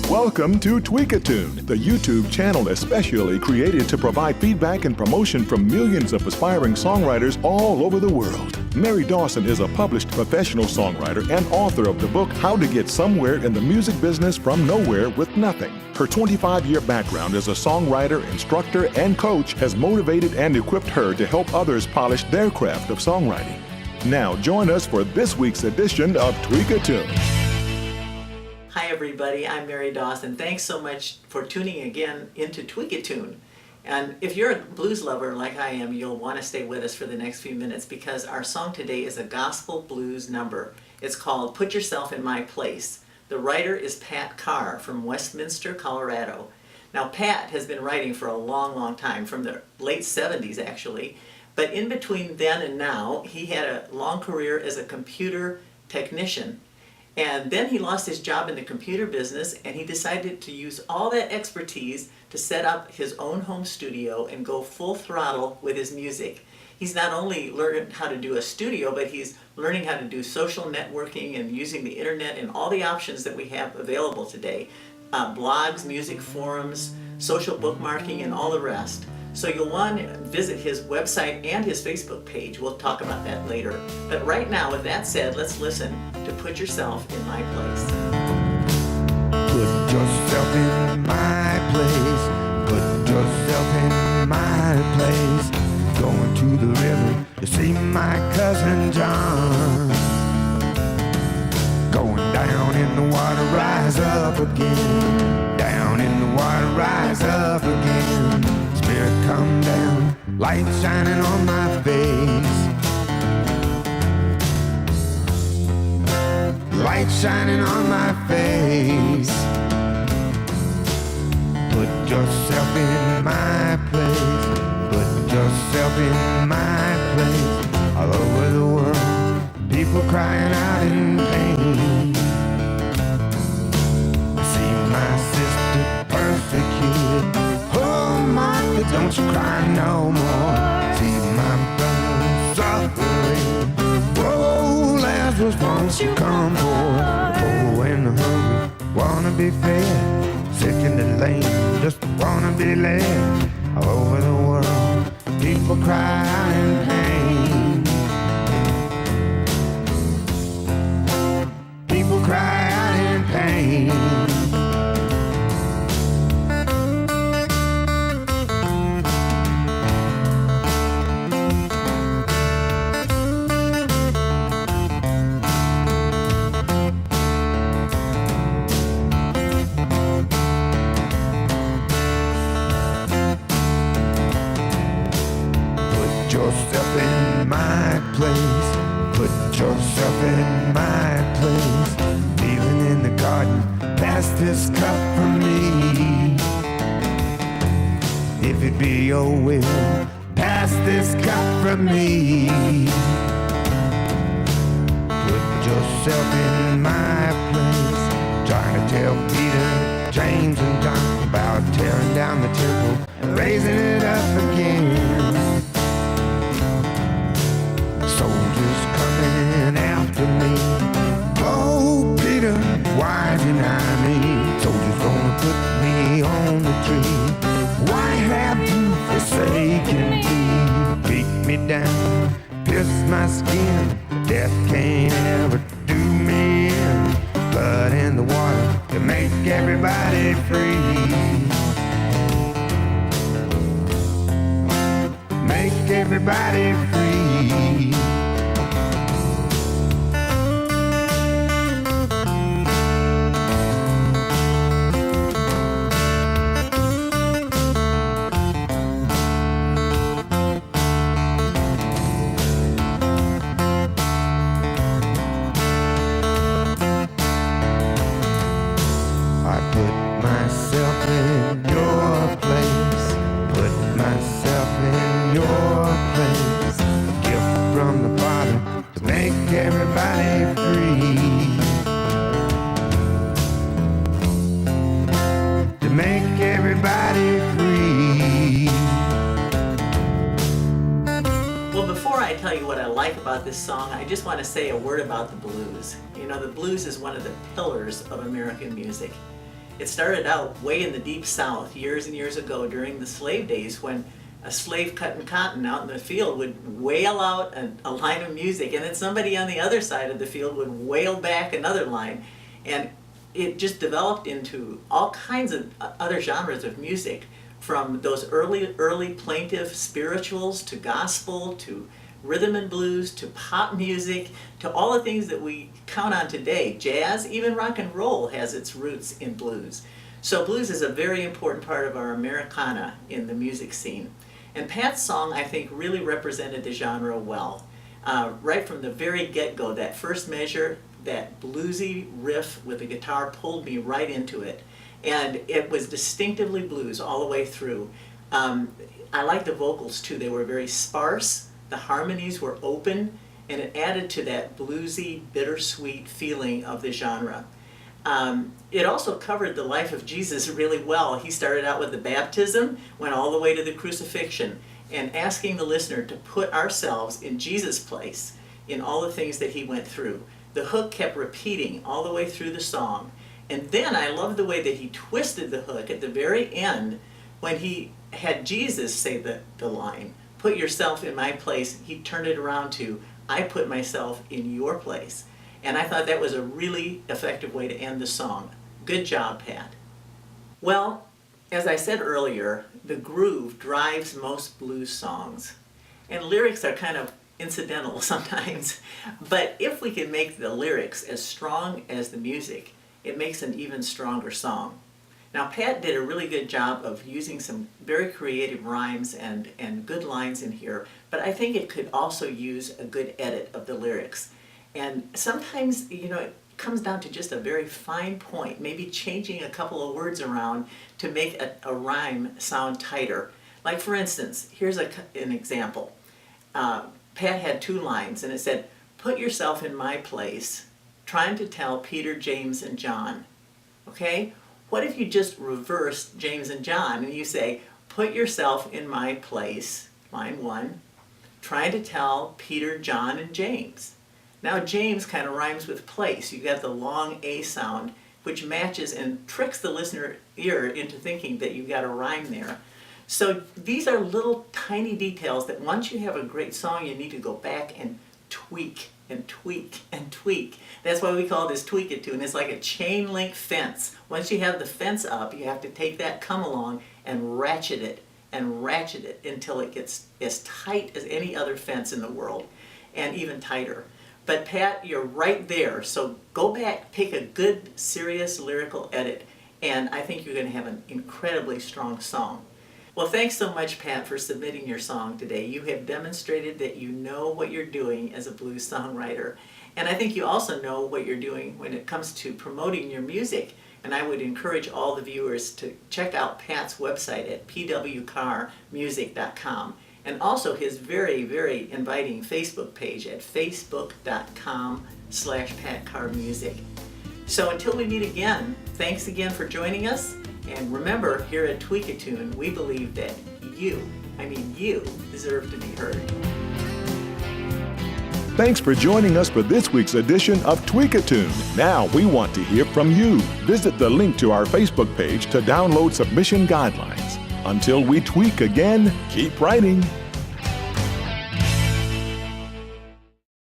Welcome to TweakaTune, the YouTube channel especially created to provide feedback and promotion from millions of aspiring songwriters all over the world. Mary Dawson is a published professional songwriter and author of the book How to Get Somewhere in the Music Business from Nowhere with Nothing. Her 25-year background as a songwriter, instructor, and coach has motivated and equipped her to help others polish their craft of songwriting. Now join us for this week's edition of TweakaTune. Hi everybody, I'm Mary Dawson. Thanks so much for tuning again into TweakaTune. And if you're a blues lover like I am, you'll want to stay with us for the next few minutes because our song today is a gospel blues number. It's called Put Yourself in My Place. The writer is Pat Carr from Westminster, Colorado. Now Pat has been writing for a long time, from the late 70s actually, but in between then and now, he had a long career as a computer technician. And then he lost his job in the computer business and he decided to use all that expertise to set up his own home studio and go full throttle with his music. He's not only learned how to do a studio, but he's learning how to do social networking and using the internet and all the options that we have available today. Blogs, music forums, social bookmarking, and all the rest. So you'll want to visit his website and his Facebook page. We'll talk about that later. But right now, with that said, let's listen to Put Yourself in My Place. Put yourself in my place. Put yourself in my place. Going to the river to see my cousin John. Going down in the water, rise up again. Down in the water, rise up again. Spirit come down, light shining on my face. Light shining on my face. Put yourself in my place. Put yourself in my place. All over the world, people crying out in pain. I see my sister persecuted. Oh, Martha, don't you cry no more. See my brother suffering. Oh, Lazarus, won't you come forth? Oh, and the hungry wanna be fed. Sick in the lane, just wanna be led. All over the world, people cry out in pain. People cry out in pain. Put yourself in my place. Put yourself in my place. Kneeling in the garden, pass this cup from me. If it be your will, pass this cup from me. Put yourself in my place. Trying to tell Peter, James, and John about tearing down the temple and raising it up again. Soldiers coming after me. Oh, Peter, why deny me? Soldiers gonna put me on the tree. Why have you forsaken me? Beat me down, pierce my skin. Death can't ever do me in. Blood in the water to make everybody free. Make everybody free. I put myself in your place. Put myself in your place. A gift from the Father to make everybody free. To make everybody free. Well, before I tell you what I like about this song, I just want to say a word about the blues. You know, the blues is one of the pillars of American music. It started out way in the deep South years and years ago during the slave days, when a slave cutting cotton out in the field would wail out a line of music, and then somebody on the other side of the field would wail back another line, and it just developed into all kinds of other genres of music, from those early plaintive spirituals to gospel to rhythm and blues to pop music to all the things that we count on today. Jazz, even rock and roll has its roots in blues. So blues is a very important part of our Americana in the music scene. And Pat's song, I think, really represented the genre well. Right from the very get-go, that first measure, that bluesy riff with the guitar pulled me right into it. And it was distinctively blues all the way through. I liked the vocals too. They were very sparse, the harmonies were open, and it added to that bluesy, bittersweet feeling of the genre. It also covered the life of Jesus really well. He started out with the baptism, went all the way to the crucifixion, and asking the listener to put ourselves in Jesus' place in all the things that he went through. The hook kept repeating all the way through the song. And then I love the way that he twisted the hook at the very end when he had Jesus say the line, "Put yourself in my place." He turned it around to, "I put myself in your place." And I thought that was a really effective way to end the song. Good job, Pat. Well, as I said earlier, the groove drives most blues songs. And lyrics are kind of incidental sometimes. But if we can make the lyrics as strong as the music, it makes an even stronger song. Now, Pat did a really good job of using some very creative rhymes and good lines in here, but I think it could also use a good edit of the lyrics. And sometimes, it comes down to just a very fine point, maybe changing a couple of words around to make a rhyme sound tighter. Like, for instance, here's an example. Pat had 2 lines, and it said, "Put yourself in my place, trying to tell Peter, James, and John." Okay? What if you just reverse James and John and you say, "Put yourself in my place," line 1, trying to tell Peter, John, and James. Now James kind of rhymes with place. You got the long A sound, which matches and tricks the listener ear into thinking that you've got a rhyme there. So these are little tiny details that once you have a great song, you need to go back and tweak and tweak and tweak. That's why we call this TweakaTune. It's like a chain link fence. Once you have the fence up, you have to take that come along and ratchet it until it gets as tight as any other fence in the world, and even tighter. But Pat, you're right there. So go back, pick a good, serious lyrical edit, and I think you're going to have an incredibly strong song. Well, thanks so much, Pat, for submitting your song today. You have demonstrated that you know what you're doing as a blues songwriter. And I think you also know what you're doing when it comes to promoting your music. And I would encourage all the viewers to check out Pat's website at pwcarmusic.com. And also his very, very inviting Facebook page at facebook.com/PatCarMusic. So until we meet again, thanks again for joining us. And remember, here at TweakaTune, we believe that you deserve to be heard. Thanks for joining us for this week's edition of TweakaTune. Now we want to hear from you. Visit the link to our Facebook page to download submission guidelines. Until we tweak again, keep writing.